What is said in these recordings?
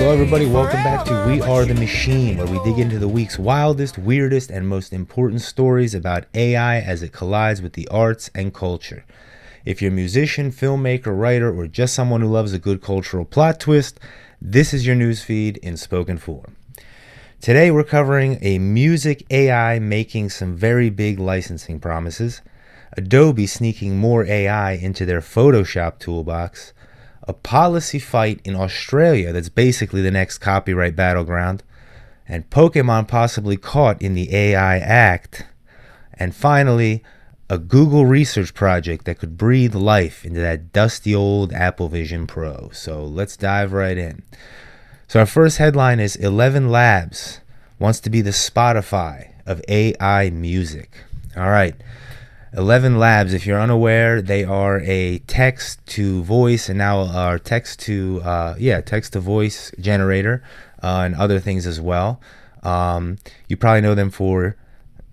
Hello, everybody. Welcome back to We Are the Machine, where we dig into the week's wildest, weirdest, and most important stories about AI as it collides with the arts and culture. If you're a musician, filmmaker, writer, or just someone who loves a good cultural plot twist, this is your newsfeed in spoken form. Today, we're covering a music AI making some very big licensing promises, Adobe sneaking more AI into their Photoshop toolbox, a policy fight in Australia that's basically the next copyright battleground, and Pokémon possibly caught in the AI act, and finally, a Google research project that could breathe life into that dusty old Apple Vision Pro. So let's dive right in. So our first headline is 11 Labs wants to be the Spotify of AI music. All right. 11 Labs, if you're unaware, they are a text-to-voice and now are text-to-voice generator and other things as well. You probably know them for,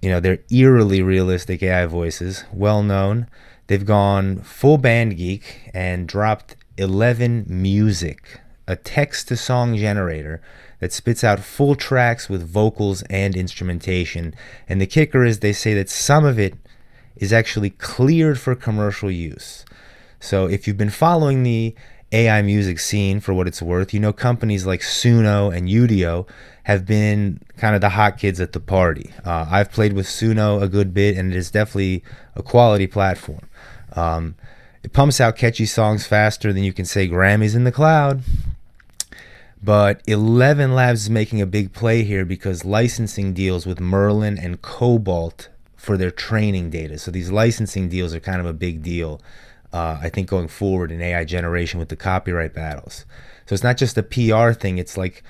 their eerily realistic AI voices, well known. They've gone full band geek and dropped 11 Music, a text-to-song generator that spits out full tracks with vocals and instrumentation. And the kicker is they say that some of it is actually cleared for commercial use. So if you've been following the AI music scene for what it's worth, you know companies like Suno and Udio have been kind of the hot kids at the party. I've played with Suno a good bit, and it is definitely a quality platform. It pumps out catchy songs faster than you can say Grammys in the cloud. But 11 Labs is making a big play here because licensing deals with Merlin and Cobalt for their training data. So these licensing deals are kind of a big deal, I think, going forward in AI generation with the copyright battles. So it's not just a PR thing. It's like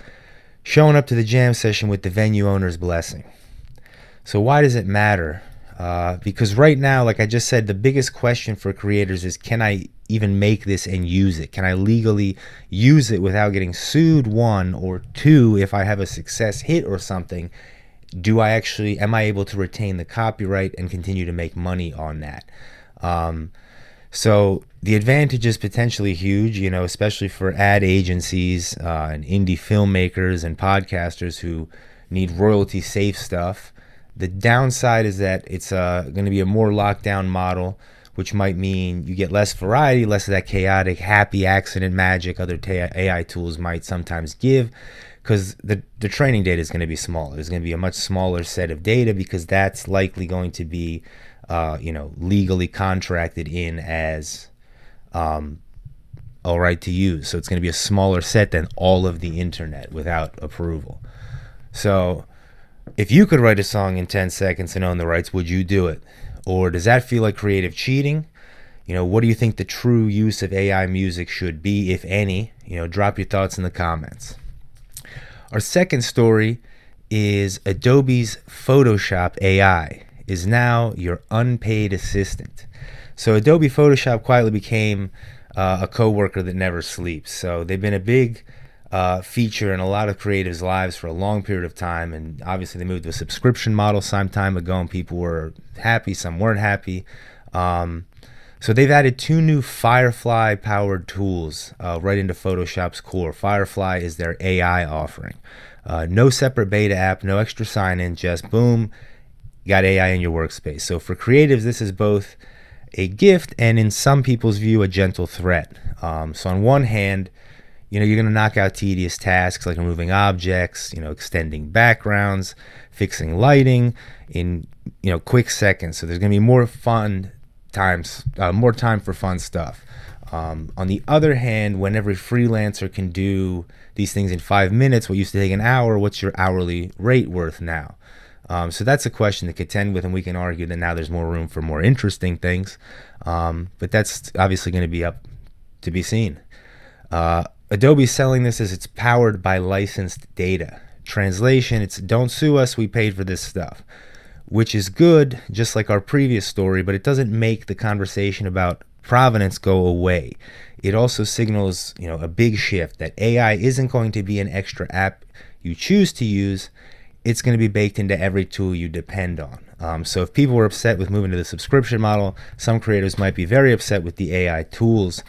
showing up to the jam session with the venue owner's blessing. So why does it matter? Because right now, like I just said, the biggest question for creators is, can I even make this and use it? Can I legally use it without getting sued? One, or two, if I have a success hit or something, am I able to retain the copyright and continue to make money on that? So the advantage is potentially huge, especially for ad agencies and indie filmmakers and podcasters who need royalty safe stuff. The downside is that it's going to be a more locked down model, which might mean you get less variety, less of that chaotic, happy accident magic other AI tools might sometimes give, because the training data is going to be smaller. There's going to be a much smaller set of data because that's likely going to be, legally contracted in as all right to use. So it's going to be a smaller set than all of the internet without approval. So if you could write a song in 10 seconds and own the rights, would you do it? Or does that feel like creative cheating? What do you think the true use of AI music should be, if any? Drop your thoughts in the comments. Our second story is Adobe's Photoshop AI is now your unpaid assistant. So Adobe Photoshop quietly became a coworker that never sleeps. So they've been a big feature in a lot of creatives' lives for a long period of time, and obviously they moved to a subscription model some time ago, and people were happy, some weren't happy. So they've added 2 new Firefly-powered tools right into Photoshop's core. Firefly is their AI offering. No separate beta app, no extra sign-in, just boom, you got AI in your workspace. So for creatives, this is both a gift and, in some people's view, a gentle threat. So on one hand, you're going to knock out tedious tasks like removing objects, extending backgrounds, fixing lighting in, quick seconds. So there's going to be more time for fun stuff. On the other hand, when every freelancer can do these things in 5 minutes, what used to take an hour, what's your hourly rate worth now? So that's a question to contend with, and we can argue that now there's more room for more interesting things. But that's obviously going to be up to be seen. Adobe's selling this as it's powered by licensed data. Translation, it's don't sue us, we paid for this stuff. Which is good, just like our previous story, but it doesn't make the conversation about provenance go away. It also signals, a big shift that AI isn't going to be an extra app you choose to use. It's going to be baked into every tool you depend on. So if people were upset with moving to the subscription model, some creators might be very upset with the AI tools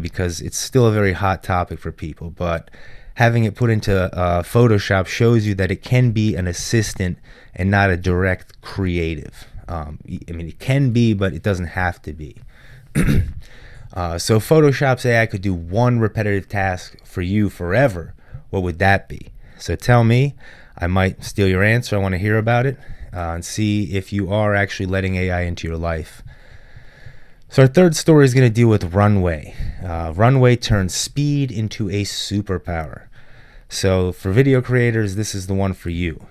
because it's still a very hot topic for people. But having it put into Photoshop shows you that it can be an assistant and not a direct creative. I mean, it can be, but it doesn't have to be. So Photoshop's AI could do one repetitive task for you forever. What would that be? So tell me. I might steal your answer. I want to hear about it and see if you are actually letting AI into your life. So our third story is going to deal with Runway. Runway turns speed into a superpower. So for video creators, this is the one for you.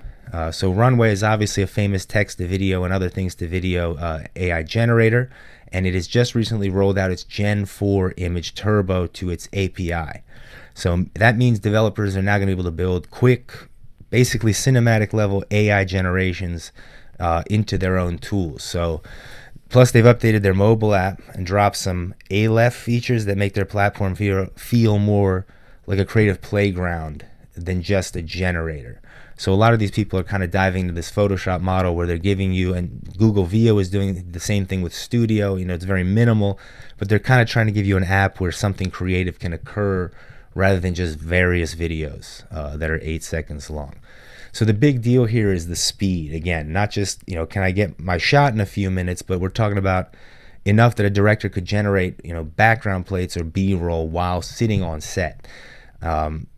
So Runway is obviously a famous text-to-video and other things to video AI generator, and it has just recently rolled out its Gen 4 image turbo to its API. So that means developers are now going to be able to build quick, basically cinematic level AI generations into their own tools. So plus they've updated their mobile app and dropped some Aleph features that make their platform feel more like a creative playground than just a generator. So a lot of these people are kind of diving into this Photoshop model where they're giving you, and Google VO is doing the same thing with Studio. You know, it's very minimal, but they're kind of trying to give you an app where something creative can occur rather than just various videos that are 8 seconds long. So the big deal here is the speed. Again, not just, you know, can I get my shot in a few minutes, but we're talking about enough that a director could generate, you know, background plates or B-roll while sitting on set.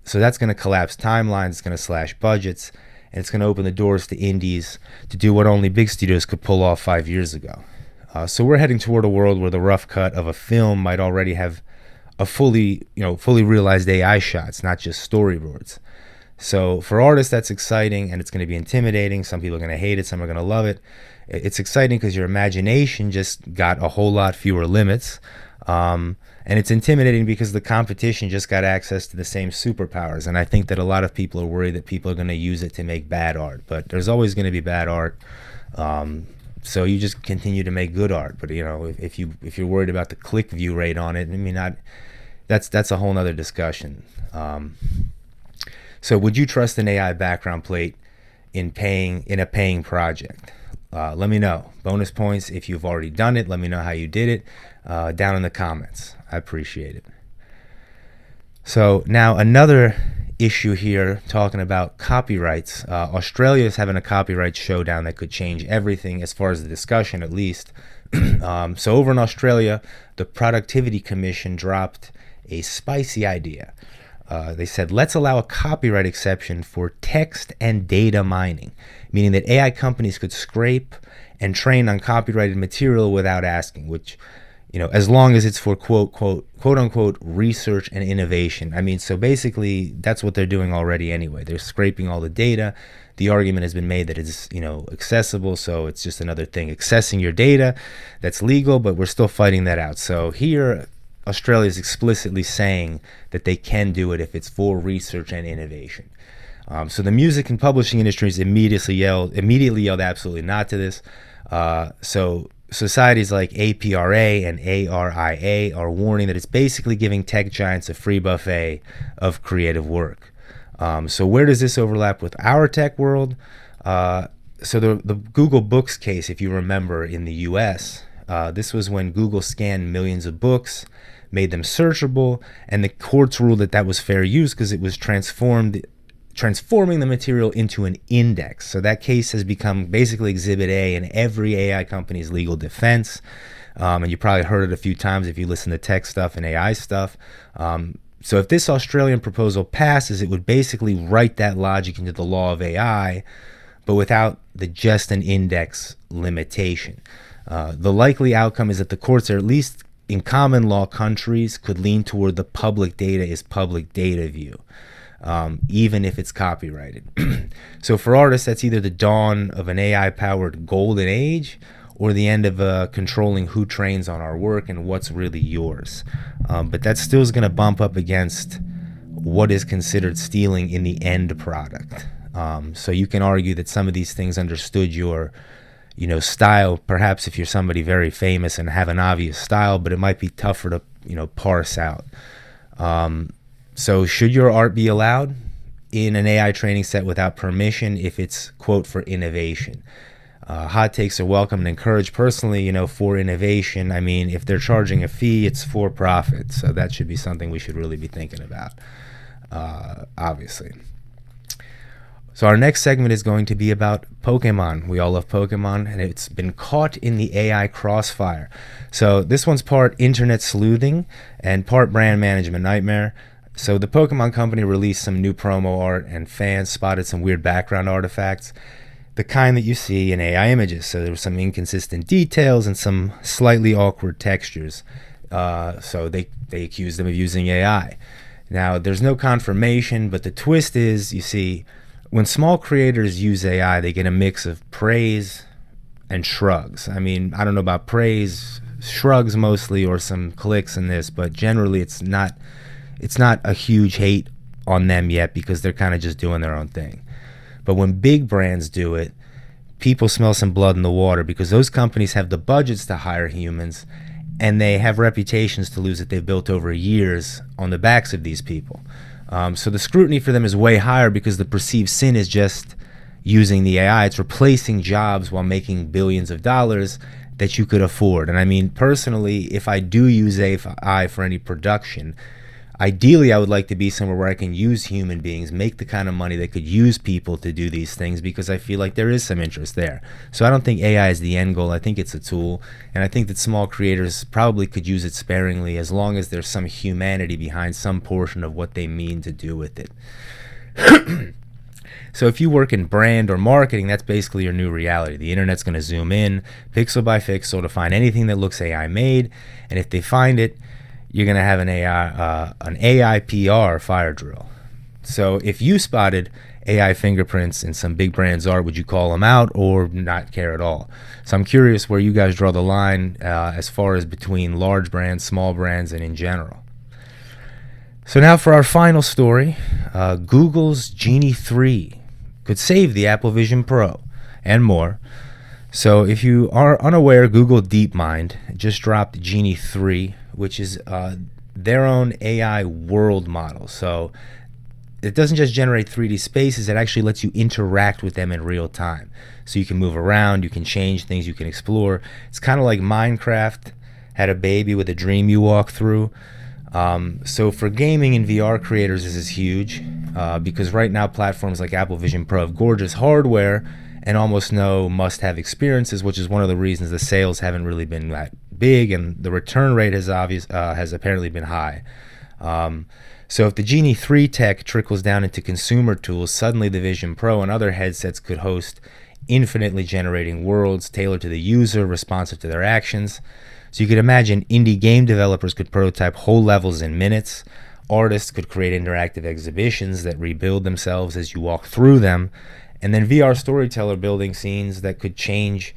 So that's going to collapse timelines, it's going to slash budgets, and it's going to open the doors to indies to do what only big studios could pull off 5 years ago. So we're heading toward a world where the rough cut of a film might already have a fully realized AI shots, not just storyboards. So for artists, that's exciting, and it's going to be intimidating. Some people are going to hate it, some are going to love it. It's exciting because your imagination just got a whole lot fewer limits. And it's intimidating because the competition just got access to the same superpowers. And I think that a lot of people are worried that people are going to use it to make bad art. But there's always going to be bad art. So you just continue to make good art. But you know, if you're worried about the click view rate on it, I mean, that's a whole nother discussion. So would you trust an AI background plate in a paying project? Let me know. Bonus points if you've already done it. Let me know how you did it down in the comments. I appreciate it. So now another issue here, talking about copyrights. Australia is having a copyright showdown that could change everything as far as the discussion, at least. So over in Australia, the Productivity Commission dropped a spicy idea. They said, let's allow a copyright exception for text and data mining, meaning that AI companies could scrape and train on copyrighted material without asking, which, you know, as long as it's for quote unquote research and innovation. I mean, so basically that's what they're doing already anyway. They're scraping all the data. The argument has been made that it's, you know, accessible, so it's just another thing accessing your data that's legal, but we're still fighting that out. So here Australia is explicitly saying that they can do it if it's for research and innovation. So the music and publishing industries immediately yelled absolutely not to this. So societies like APRA and ARIA are warning that it's basically giving tech giants a free buffet of creative work. So where does this overlap with our tech world? So the Google Books case, if you remember, in the US, this was when Google scanned millions of books, made them searchable, and the courts ruled that that was fair use because it was transforming the material into an index. So that case has become basically Exhibit A in every AI company's legal defense. And you probably heard it a few times if you listen to tech stuff and AI stuff. So if this Australian proposal passes, it would basically write that logic into the law of AI, but without the just an index limitation. The likely outcome is that the courts, or at least in common law countries, could lean toward the public data is public data view, even if it's copyrighted. So for artists, that's either the dawn of an AI-powered golden age or the end of controlling who trains on our work and what's really yours. But that still is going to bump up against what is considered stealing in the end product. So you can argue that some of these things understood your style, perhaps if you're somebody very famous and have an obvious style, but it might be tougher to, parse out. So should your art be allowed in an AI training set without permission if it's, quote, for innovation? Hot takes are welcome and encouraged. Personally, for innovation, I mean, if they're charging a fee, it's for profit. So that should be something we should really be thinking about. obviously. So our next segment is going to be about Pokemon. We all love Pokemon, and it's been caught in the AI crossfire. So this one's part internet sleuthing and part brand management nightmare. So the Pokemon Company released some new promo art, and fans spotted some weird background artifacts, the kind that you see in AI images. So there were some inconsistent details and some slightly awkward textures. So they accused them of using AI. Now, there's no confirmation, but the twist is, you see, when small creators use AI, they get a mix of praise and shrugs. I mean, I don't know about praise, shrugs mostly, or some clicks in this, but generally it's not a huge hate on them yet, because they're kind of just doing their own thing. But when big brands do it, people smell some blood in the water, because those companies have the budgets to hire humans, and they have reputations to lose that they've built over years on the backs of these people. So the scrutiny for them is way higher, because the perceived sin is just using the AI. It's replacing jobs while making billions of dollars that you could afford. And I mean, personally, if I do use AI for any production, ideally I would like to be somewhere where I can use human beings, make the kind of money that could use people to do these things, because I feel like there is some interest there. So I don't think AI is the end goal. I think it's a tool, and I think that small creators probably could use it sparingly, as long as there's some humanity behind some portion of what they mean to do with it. So if you work in brand or marketing, that's basically your new reality. The internet's going to zoom in pixel by pixel to find anything that looks AI made, and if they find it, you're going to have an AI PR fire drill. So if you spotted AI fingerprints in some big brand's art, would you call them out or not care at all? So I'm curious where you guys draw the line as far as between large brands, small brands, and in general. So now for our final story, Google's Genie 3 could save the Apple Vision Pro and more. So if you are unaware, Google DeepMind just dropped Genie 3, which is their own AI world model. So it doesn't just generate 3D spaces, it actually lets you interact with them in real time. So you can move around, you can change things, you can explore. It's kind of like Minecraft had a baby with a dream you walk through. So for gaming and VR creators, this is huge, because right now platforms like Apple Vision Pro have gorgeous hardware and almost no must-have experiences, which is one of the reasons the sales haven't really been that big, and the return rate has apparently been high. So if the Genie 3 tech trickles down into consumer tools, suddenly the Vision Pro and other headsets could host infinitely generating worlds tailored to the user, responsive to their actions. So you could imagine indie game developers could prototype whole levels in minutes. Artists could create interactive exhibitions that rebuild themselves as you walk through them. And then VR storyteller building scenes that could change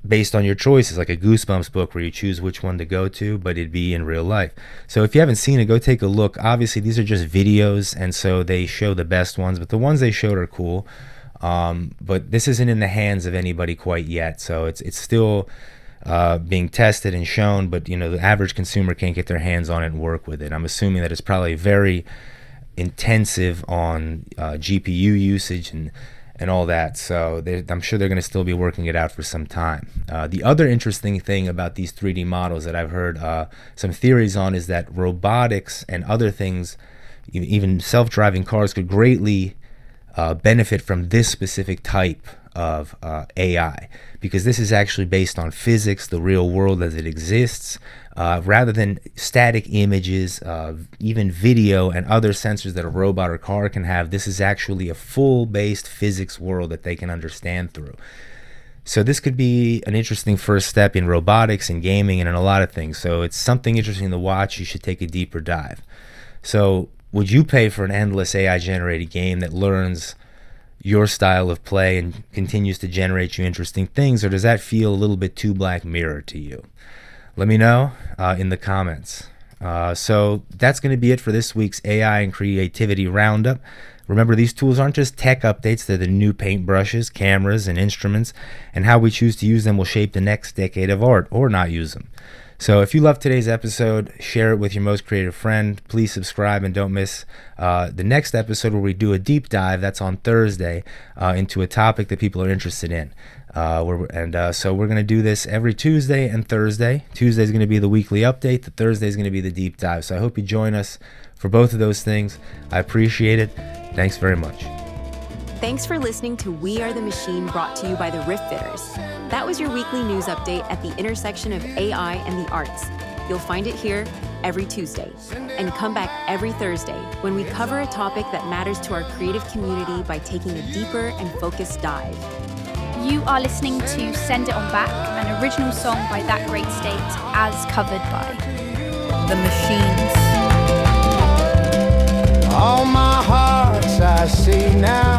based on your choices, like a Goosebumps book where you choose which one to go to, but it'd be in real life. So if you haven't seen it, go take a look. Obviously, these are just videos, and so they show the best ones, but the ones they showed are cool. But this isn't in the hands of anybody quite yet, so it's still being tested and shown, but the average consumer can't get their hands on it and work with it. I'm assuming that it's probably very intensive on GPU usage and all that, so I'm sure they're going to still be working it out for some time. The other interesting thing about these 3D models that I've heard some theories on is that robotics and other things, even self-driving cars, could greatly benefit from this specific type of AI, because this is actually based on physics, the real world as it exists, rather than static images, even video and other sensors that a robot or car can have. This is actually a full-based physics world that they can understand through. So this could be an interesting first step in robotics and gaming and in a lot of things. So it's something interesting to watch. You should take a deeper dive. So would you pay for an endless AI-generated game that learns your style of play and continues to generate you interesting things, or does that feel a little bit too Black Mirror to you? Let me know in the comments. So that's going to be it for this week's AI and Creativity Roundup. Remember, these tools aren't just tech updates, they're the new paintbrushes, cameras, and instruments, and how we choose to use them will shape the next decade of art or not use them. So if you love today's episode, share it with your most creative friend. Please subscribe and don't miss the next episode where we do a deep dive. That's on Thursday into a topic that people are interested in. So we're going to do this every Tuesday and Thursday. Tuesday is going to be the weekly update. The Thursday is going to be the deep dive. So I hope you join us for both of those things. I appreciate it. Thanks very much. Thanks for listening to We Are the Machine, brought to you by the Riff Fitters. That was your weekly news update at the intersection of AI and the arts. You'll find it here every Tuesday. And come back every Thursday when we cover a topic that matters to our creative community by taking a deeper and focused dive. You are listening to Send It On Back, an original song by That Great State, as covered by The Machines. All my hearts I see now.